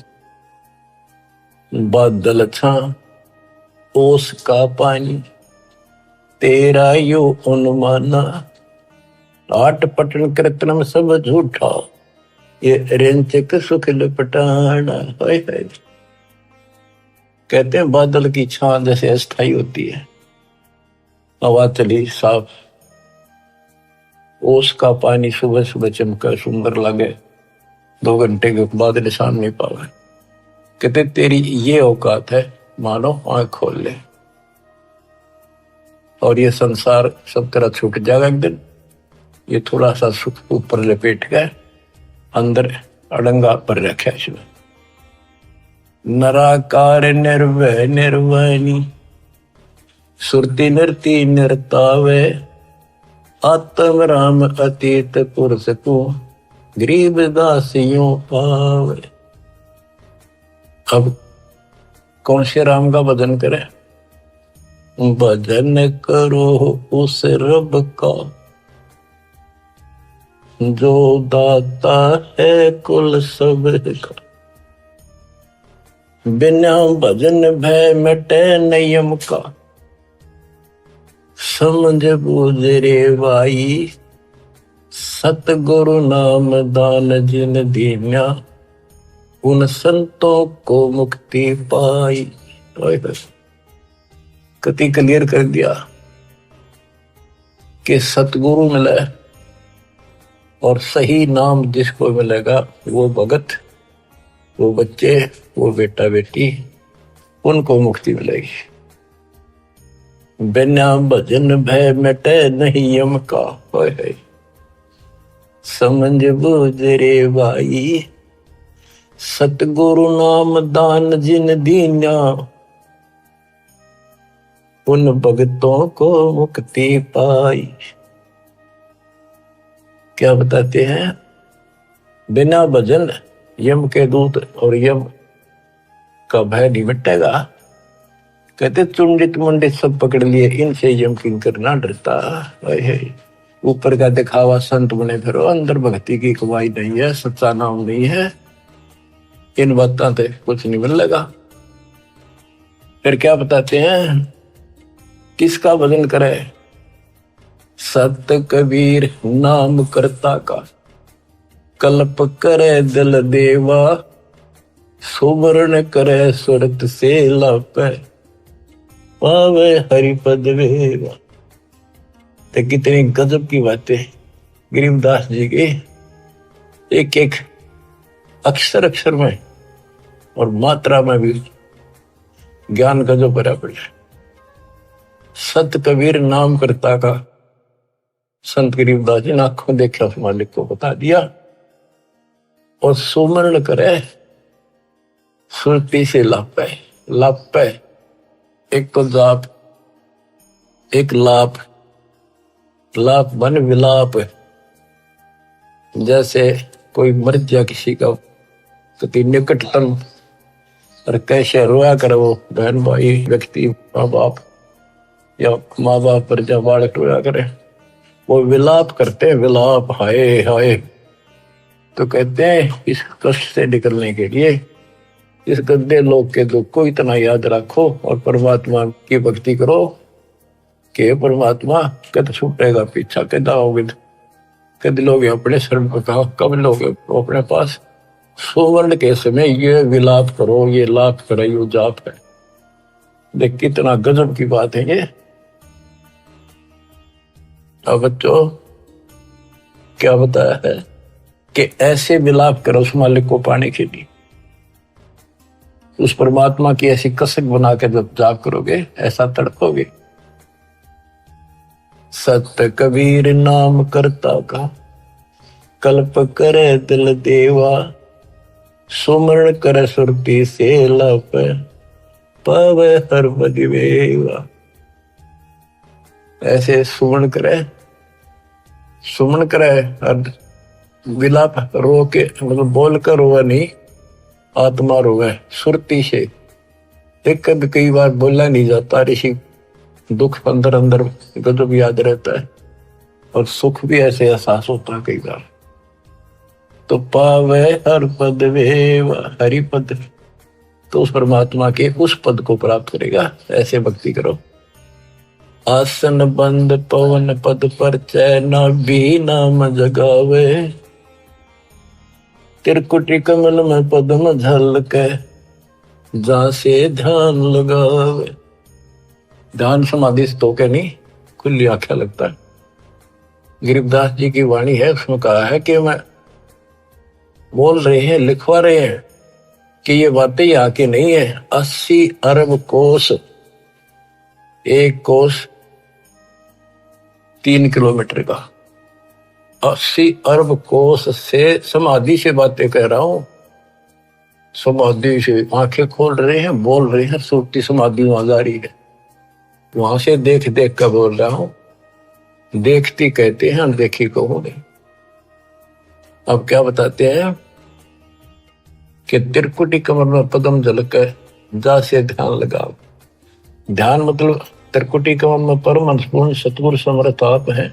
बादल छा ओस का पानी, तेरा यो अनुमाना, आट पटन कृत्रिम सब झूठा, ये रेंचक सुख लपटाना। हाय हाय। कहते हैं बादल की छां जैसे अस्थाई होती है, हवा चली साफ, ओस का पानी सुबह सुबह चमका सुंदर लगे, 2 घंटे के बाद निशान नहीं पावे। कहते तेरी ये औकात है, मानो आंख खोल ले और ये संसार सब तरह छूट जाएगा एक दिन। ये थोड़ा सा सुख ऊपर लपेट गए, अंदर अड़ंगा पर रखे शिव। नराकार निर्भय निर्वाणी, सुरती नरती नरतावे, आत्म राम अतीत पुरुष को, गरीब दासियों पावे। अब कौन से राम का भजन करें? भजन करो उस रब का, जो दाता है कुल सब का। बिना भजन भय मिटे नियम का, समझ बूझ रे भाई, सतगुरु नाम दान जिन दीन्या, उन संतों को मुक्ति पाई। कति क्लियर कर दिया कि सतगुरु मिले और सही नाम जिसको मिलेगा वो भगत, वो बच्चे, वो बेटा बेटी, उनको मुक्ति मिलेगी। बिना भजन भय मिटे नहीं यम का, है समझ बूझ रे भाई, सतगुरु नाम दान जिन दीन्या, उन भगतों को मुक्ति पाई। क्या बताते हैं? बिना भजन यम के दूत और यम का भय नहीं मिटेगा। कहते चुंडित मुंडित सब पकड़ लिए, इनसे यम किंकर ना डरता। ऊपर का दिखावा संत बने फिरो, अंदर भक्ति की कमाई नहीं है, सच्चा नाम नहीं है, इन बातों से कुछ नहीं मिलेगा। फिर क्या बताते हैं? किसका भजन करे? सत कबीर नाम करता का, कल्प करे दिल देवा, सुमरण करे सुरत से लापे, पावे हरिपद वेवा। तो कितनी गजब की बातें गरीबदास जी की, एक एक अक्षर अक्षर में और मात्रा में भी ज्ञान गजब भरा पड़ा। सत कबीर नाम करता का, संत गरीबदास जी ने आंखों देखा उस मालिक को बता दिया। और सुमरण करे सुरती से लापे, लापे एक तो जाप, एक लाप, लाप बन विलाप। जैसे कोई मर जा किसी का कति निकटतम, और कैसे रोया करे वो बहन भाई व्यक्ति, माँ बाप या माँ बाप पर जब बालक रोया करे, वो विलाप करते हैं, विलाप, हाय हाय। तो कहते हैं इस कष्ट से निकलने के लिए इस गंदे लोग के दुख को इतना याद रखो और परमात्मा की भक्ति करो कि परमात्मा कद छूटेगा पीछा, कद आओगे, कद लोग अपने शरण पर कहा, कब लोग अपने पास। सुवर्ण के समय ये विलाप करो, ये लाप करो, ये जाप है। देख कितना गजब की बात है ये। अब बच्चों क्या बताया है कि ऐसे विलाप करो उस मालिक को पाने के लिए, उस परमात्मा की ऐसी कसक बना के जब जाप करोगे ऐसा तड़पोगे। सत कबीर नाम करता का, कल्प करे दिल देवा, सुमरण करे सुरती से लप, पावे हर बदिवेवा। ऐसे सुमरण करे, सुमन करे, विलाप रो के, मतलब बोल कर रोवा नहीं, आत्मा रोवे सुरती से। एक कभी कई बार बोला नहीं जाता, ऋषि दुख अंदर अंदर गजब याद रहता है और सुख भी ऐसे एहसास होता है कई बार। तो पावे हर पद वेवा, हरि पद, तो उस परमात्मा के उस पद को प्राप्त करेगा। ऐसे भक्ति करो। आसन बंद पवन पद पर चैन भी नाम जगावे, त्रिकुटी कमल में पद्म झलके, जहां से ध्यान लगावे। ध्यान समाधि तो क्या नहीं, खुली आंखें लगता है। गरीबदास जी की वाणी है, उसमें कहा है कि मैं बोल रहे हैं, लिखवा रहे हैं कि ये बातें यहाँ की नहीं है। 80 अरब कोस, एक कोस 3 किलोमीटर का, 80 अरब कोस से समाधि से बातें कह रहा हूं। समाधि से आंखें खोल रहे हैं, बोल रहे हैं, सुरती समाधि वहां जा रही है। वहां से देख देख कर बोल रहा हूं। देखती कहते हैं, अनदेखी कहो नहीं। अब क्या बताते हैं कि त्रिकुटी कमर में पद्म झलक है, जा से ध्यान लगाओ। ध्यान मतलब त्रिकुटी कमर में परम अंशपूर्ण सतगुरु समर्थ आप है।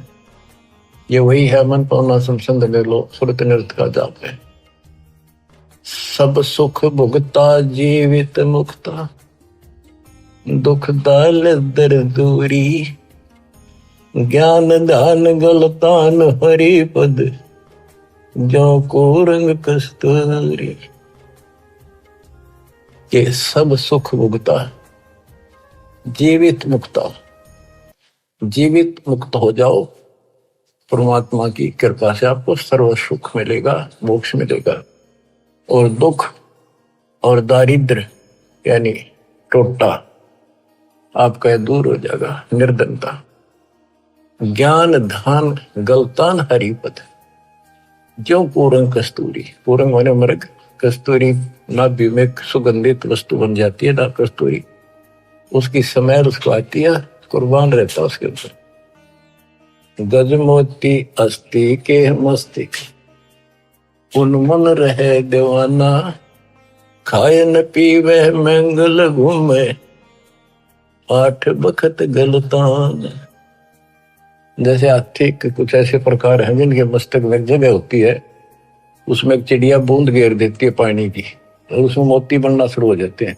ये वही है मन पावना संसंद में लो सुरत नृत्य का जाप है। सब सुख भुगता जीवित मुक्ता, दुख दाल दर दूरी, ज्ञान दान गलतान हरि पद, जो को रंग कस्तूरी। ये सब सुख भुगता, जीवित मुक्ता। जीवित मुक्त हो जाओ, परमात्मा की कृपा से आपको सर्व सुख मिलेगा, मोक्ष मिलेगा। और दुख और दारिद्र यानी टोटा आपका दूर हो जाएगा, निर्धनता। ज्ञान धान गलतान हरिपद, जो पूरंग कस्तूरी। पूरंग माने मृग, कस्तूरी नाभि में सुगंधित वस्तु बन जाती है ना कस्तूरी, उसकी समय उसको आती है, कुर्बान रहता उसके ऊपर। गज मोती अस्थि के मस्तिक, उन्मन रहे दीवाना, खाए न पीवे मंगल घूमे, 8 बखत गलतान। जैसे हाथी के कुछ ऐसे प्रकार हैं जिनके मस्तक में जगह होती है, उसमें एक चिड़िया बूंद घेर देती है पानी की, और उसमें मोती बनना शुरू हो जाते हैं।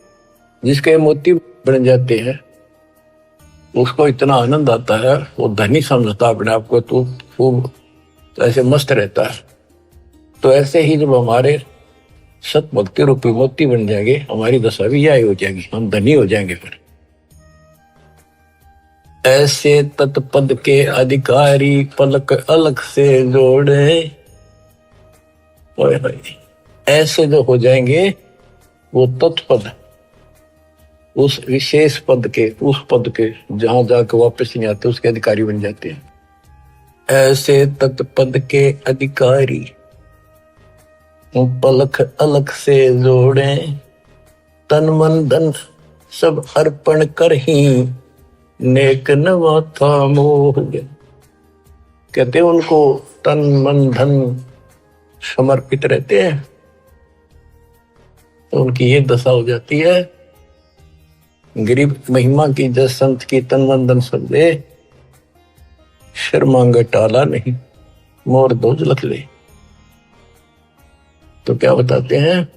जिसके मोती बन जाते हैं उसको इतना आनंद आता है, वो धनी समझता अपने आप को, तो खूब ऐसे मस्त रहता है। तो ऐसे ही जब हमारे सत भक्ति रूपी मोती बन जाएंगे, हमारी दशा भी यही हो जाएगी, हम धनी हो जाएंगे। फिर ऐसे तत्पद के अधिकारी पलक अलग से जोड़े, ऐसे जो हो जाएंगे वो तत्पद, उस विशेष पद के, उस पद के जहां जाकर वापस नहीं आते, उसके अधिकारी बन जाते हैं। ऐसे तत्पद के अधिकारी पलक अलग से जोड़े, तन मन धन सब अर्पण कर ही नेक नवा था मोह। कहते उनको तन मन धन समर्पित रहते हैं, तो उनकी ये दशा हो जाती है। गरीब महिमा की जस संत की तन मन धन सब दे, शर्मांगे टाला नहीं, मोर दोज लख ले। तो क्या बताते हैं,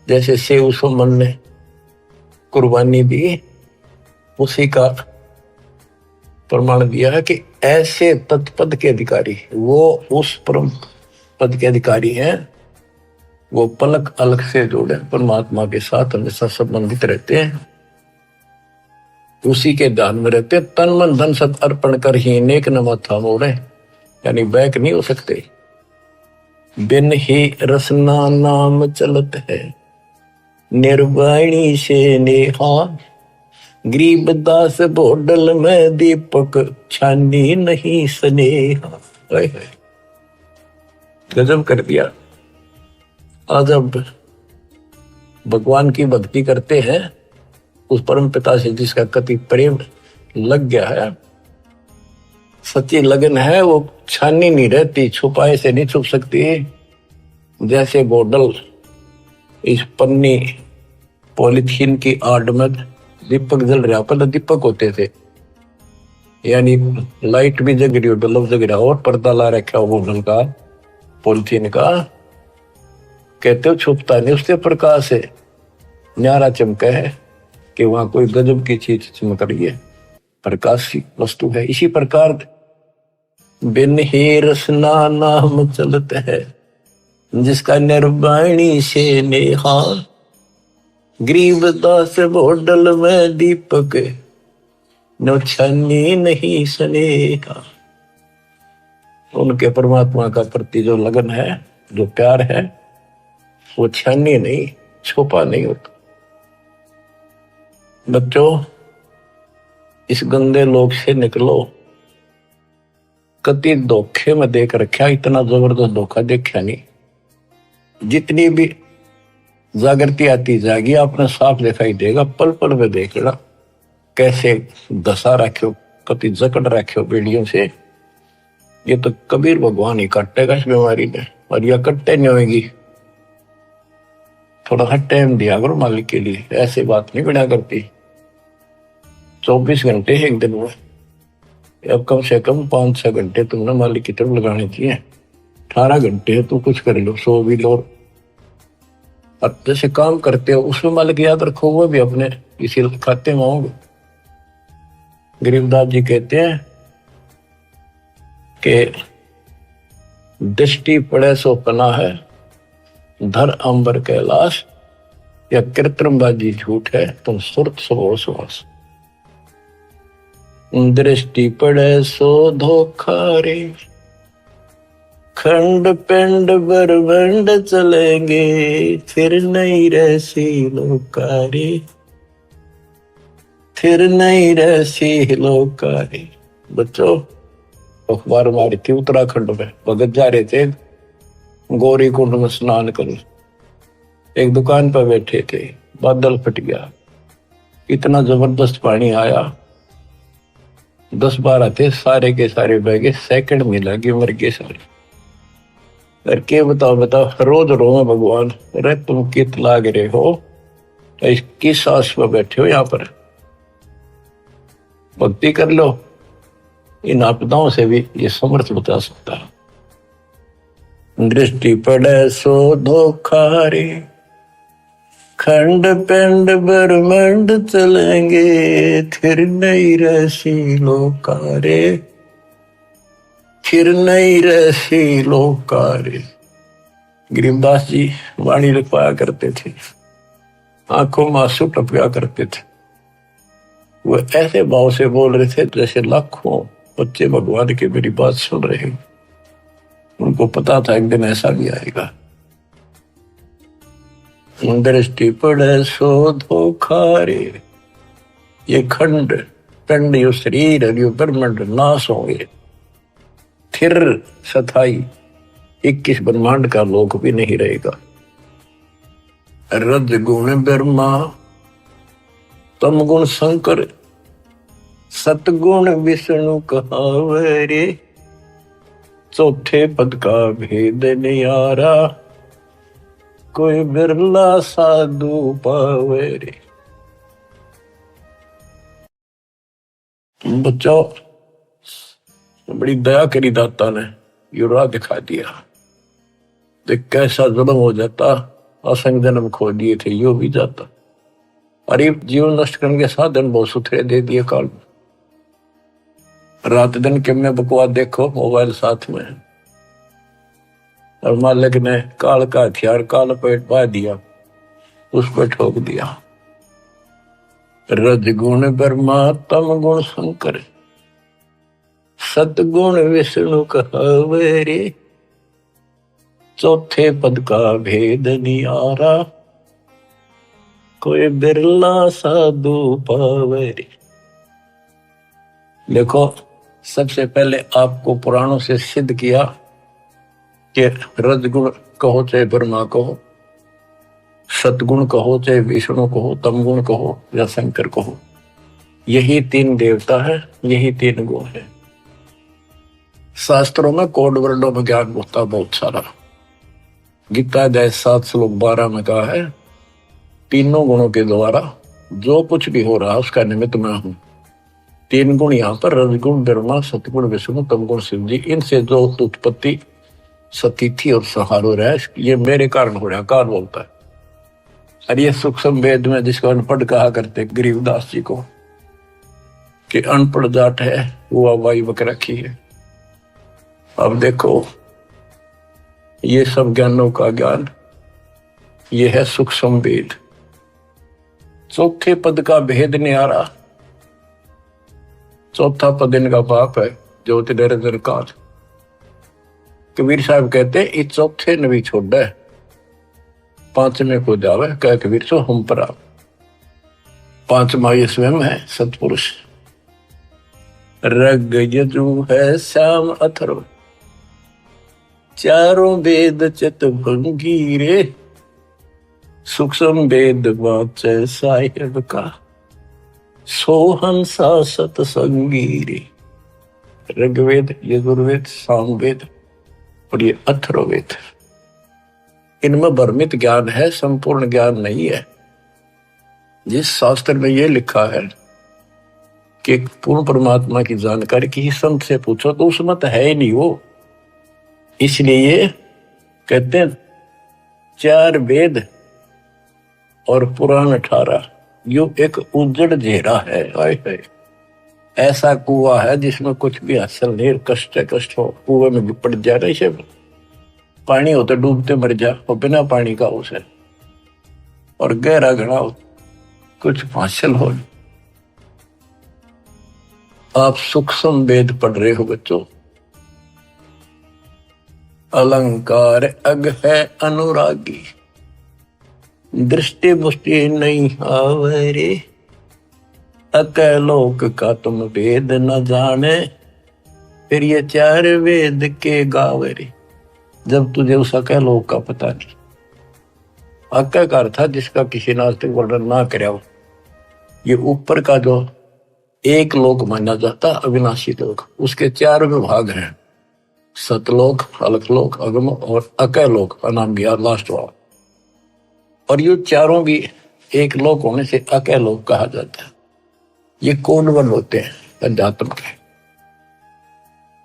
जैसे सेव सुमन ने कुर्बानी दी, उसी का प्रमाण दिया है कि ऐसे तत्पद के अधिकारी, वो उस परम पद के अधिकारी हैं, वो पलक अलग से जोड़े परमात्मा के साथ हमेशा संबंधित रहते हैं, उसी के ध्यान में रहते हैं। तन मन धन सब अर्पण कर ही नेक न माथा मोड़े, यानी बैक नहीं हो सकते। बिन ही रसना नाम चलत है, निर्वाणी से नेहा, गरीब दास बोडल में दीपक, छानी नहीं स्नेहा। गजब कर दिया। आज अब भगवान की भक्ति करते हैं, उस परम पिता से जिसका कति प्रेम लग गया है, सच्ची लगन है, वो छानी नहीं रहती, छुपाए से नहीं छुप सकती। जैसे बोतल इस पन्नी पॉलिथीन की आड़ में दीपक जल रहा, पहले दीपक होते थे, यानी लाइट भी जग रही हो, बल्ब जग रहा, और पर्दा ला रखा हो बोतल का, पॉलिथीन का, कहते हो छुपता नहीं उससे प्रकाश है। न्यारा चमका है कि वहां कोई गजब की चीज चमक रही है, प्रकाशी वस्तु है। इसी प्रकार बिन ही रसना नाम चलत है, जिसका निर्वाणी से नेहा, गरीबदास बोडल में दीपक नो छानी नहीं स्नेहा। उनके परमात्मा का प्रति जो लगन है, जो प्यार है, वो छानी नहीं, छुपा नहीं होता। बच्चों, इस गंदे लोक से निकलो। कति धोखे में देख रखा, इतना जबरदस्त धोखा देखा नहीं। जितनी भी जागृति आती जाएगी, आपने साफ दिखाई देगा। पल पल में देखना कैसे दशा रखो, कति जकड़ रखो बेड़ियों से। ये तो कबीर भगवान ही काटेगा इस बीमारी में, और यह कट्टे नहीं होगी। थोड़ा सा टाइम दिया करो मालिक के लिए, ऐसे बात नहीं बना करती। 24 घंटे एक दिन में, अब कम से कम 5-6 घंटे तुमने मालिक की तरफ लगाने चाहिए। 18 घंटे तो कुछ कर लो, सो भी लो। अब जैसे काम करते हो उसमें मालिक याद रखो, वो भी अपने इसी खाते में होंगे। गरीबदास जी कहते हैं कि दृष्टि पड़े सो पना है, धर अंबर कैलाश, या कृत्रिमबाजी झूठ है, तुम सुरत सो सुहास। दृष्टि पड़े सो धोखा रे, खंड पिंड बरबंड चलेंगे, फिर नहीं रहसी लोकारे, फिर नहीं रहसी लोकारे। बच्चों, अखबार मारी थी उत्तराखंड में, भगत जा रहे थे गौरी कुंड में स्नान कर, एक दुकान पर बैठे थे, बादल फट गया, इतना जबरदस्त पानी आया, 10-12 थे, सारे के सारे बह गए, सेकंड में लगे, मर गए सारे। करके बताओ रोज रो भगवान, अरे तुम कित लाग रहे हो, किस आस पर बैठे हो, यहाँ पर भक्ति कर लो। इन आपदाओं से भी ये समर्थ बता सकता है। दृष्टि पड़े सो धोखा रे, खंड पिंड ब्रह्मंड चलेंगे, फिर नहीं रहसी लोकारे, फिर नहीं रहसी लोकारे। गरीबदास जी वाणी लिखवाया करते थे, आंखों में आंसू टपका करते थे। वो ऐसे भाव से बोल रहे थे जैसे लाखों बच्चे भगवान की मेरी बात सुन रहे हैं। उनको पता था एक दिन ऐसा भी आएगा। दृष्टि पड़े सो धोखा रे, ये खंड पिंड, यो शरीर, यो ब्रह्मांड नाश होंगे, फिर सथाई 21 ब्रह्मांड का लोक भी नहीं रहेगा। रज गुण ब्रह्मा, तम गुण शंकर, सतगुण विष्णु कहावे रे, चौथे पद का भेद नियारा, कोई बिरला साधु पावे रे। बच्चों, बड़ी दया करी दाता ने, ये राह दिखा दिया। देख कैसा जुल्म हो जाता, असंग जन्म खो दिए थे, यो भी जाता। अरे जीवन नष्ट करने के साधन बहुत सुथरे दे दिए काल में। रात दिन के में बकवास देखो, मोबाइल साथ में, और मालिक ने काल का हथियार काल पेट पा दिया, उस पर ठोक दिया। रज गुण ब्रह्मा, तम गुण शंकर, सतगुण विष्णु कहावे रे, चौथे पद का भेद नियारा, कोई बिरला साधु पावे रे। देखो, सबसे पहले आपको पुराणों से सिद्ध किया कि रजगुण कहो चाहे ब्रह्मा कहो, सतगुण कहो चाहे विष्णु कहो, तमगुण कहो या शंकर कहो, यही 3 देवता है, यही 3 गुण है। शास्त्रों में कोड वर्डों में ज्ञान होता बहुत सारा। गीता अध्याय 7 श्लोक 12 में कहा है, तीनों गुणों के द्वारा जो कुछ भी हो रहा है उसका निमित्त मैं हूं। 3 गुण यहाँ पर, रजगुण ब्रह्मा, सतगुण विष्णु, तमगुण शिव जी, इनसे जो उत्पत्ति सतिथि और संहार हो रहा है, ये मेरे कारण हो रहा है। काल बोलता है और ये सूक्ष्म वेद में जिसको अनपढ़ कहा करते गरीबदास जी को कि अनपढ़ जाट है वो वाई बक रखी है। अब देखो ये सब ज्ञानों का ज्ञान ये है सूक्ष्म वेद। चौथे पद का भेद न्यारा, चौथा पद इनका बाप है ज्योति निरंकार। कबीर साहब कहते इस चौथे ने भी छोड़ है, पांचवें को जावे कह कबीर सो हम पर। पांचवा ये स्वयं है सतपुरुष। रग यजु है श्याम अथर्व, चारों वेद चित भंगीरे, सूक्ष्म वेद वाचे साहिब का, सोहंसा सतसंगीरे। ऋग्वेद, यजुर्वेद, सामवेद और ये अथर्ववेद, इनमें भ्रमित ज्ञान है, संपूर्ण ज्ञान नहीं है। जिस शास्त्र में ये लिखा है कि पूर्ण परमात्मा की जानकारी किसी संत से पूछो तो उसमें तो है ही नहीं वो। इसलिए ये कहते हैं 4 वेद और पुराण 18 यो एक उजड़ घेरा है। आए है ऐसा कुआं है जिसमें कुछ भी हासिल नहीं, कष्ट हो, कुएं में पड़ जाए ना, इसे पानी हो तो डूबते मर जा, और बिना पानी का उसे, और गहरा घड़ा हो कुछ हासिल हो। आप सूक्ष्म वेद पढ़ रहे हो बच्चों। अलंकार अग है अनुरागी, दृष्टि मुष्टि नहीं आवरे, अकलोक का तुम वेद न जाने, फिर ये 4 वेद के गावरे। जब तुझे उस अकलोक का पता नहीं, अक्कार था जिसका किसी ने आज तक वर्णन ना कराया हो। ये ऊपर का जो एक लोक माना जाता अविनाशी लोक, उसके 4 विभाग हैं, सतलोक, अलकलोक, अगम और अकलोक अनामिया लास्ट वाला। और ये चारों भी एक लोक होने से अकलोक कहा जाता है। ये कोनवन होते हैं अध्यात्म के,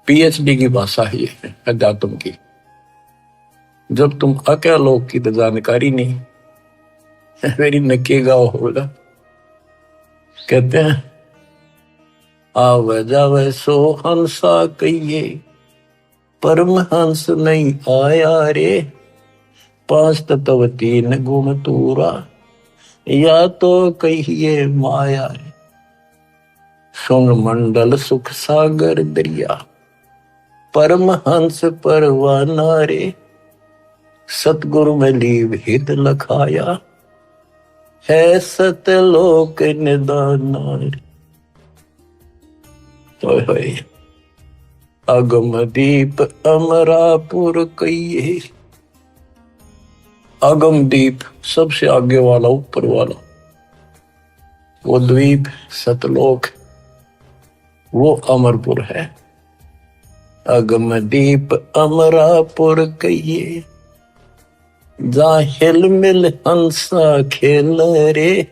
पीएचडी की भाषा ही है अध्यात्म की। जब तुम अकलोक की तो जानकारी नहीं, मेरी नकेगा होगा। कहते हैं आवे जावे सो हंसा कहिए, परमहंस नहीं आया रे, 5 तत्व 3 गुण तूरा, या तो कहिए माया रे। सुन मंडल सुख सागर दरिया, परमहंस परवाना रे, सतगुरु में लीव हित लखाया, है सतलोक निदाना रे। अगम दीप अमरापुर कहिए, अगम दीप सबसे आगे वाला, ऊपर वाला, वो द्वीप सतलोक, वो अमरपुर है। अगम दीप अमरापुर कहिए, जा हिल मिल हंसा खेल रे,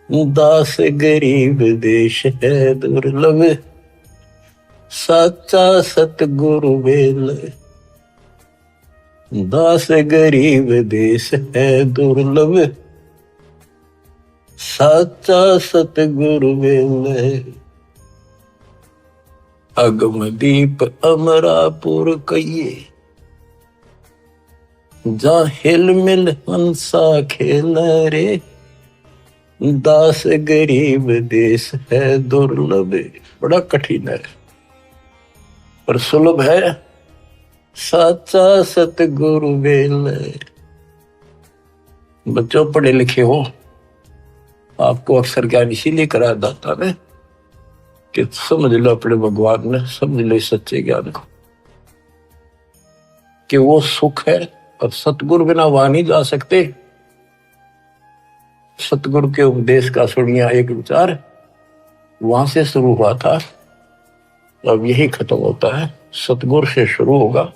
दास गरीब देश है दुर्लभ, साचा सतगुरु बेल। दास गरीब देश है दुर्लभ, साचा सतगुरु बेल। अगम दीप अमरापुर कहिए, जा हिल मिल हंसा खेल रे, दास गरीब देश है दुर्लभ। बड़ा कठिन है पर सुलभ है, साचा सतगुरु बेल। बच्चों पढ़े लिखे हो, आपको अक्सर ज्ञान इसीलिए करा दाता ने कि समझ लो अपने भगवान ने, समझ लो सच्चे ज्ञान को कि वो सुख है और सतगुरु बिना वहां नहीं जा सकते। सतगुरु के उपदेश का सुनिया एक विचार वहां से शुरू हुआ था, अब यही खत्म होता है। सतगुरु से शुरू होगा,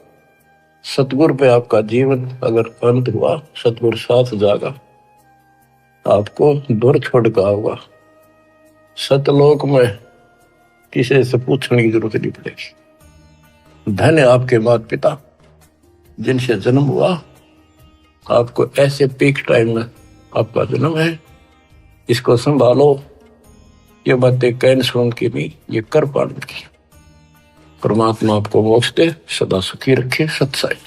सतगुरु पे आपका जीवन अगर अंत हुआ, सतगुरु साथ जागा, आपको दूर छोड़ का होगा। सतलोक में किसी से पूछने की जरूरत नहीं पड़ेगी। धन्य आपके माता पिता जिनसे जन्म हुआ, आपको ऐसे पीक टाइम में आपका जन्म है, इसको संभालो। ये बातें कहन सुन की नहीं, ये कर पालन की। परमात्मा आपको मोक्ष दे, सदा सुखी रखे। सत्साई।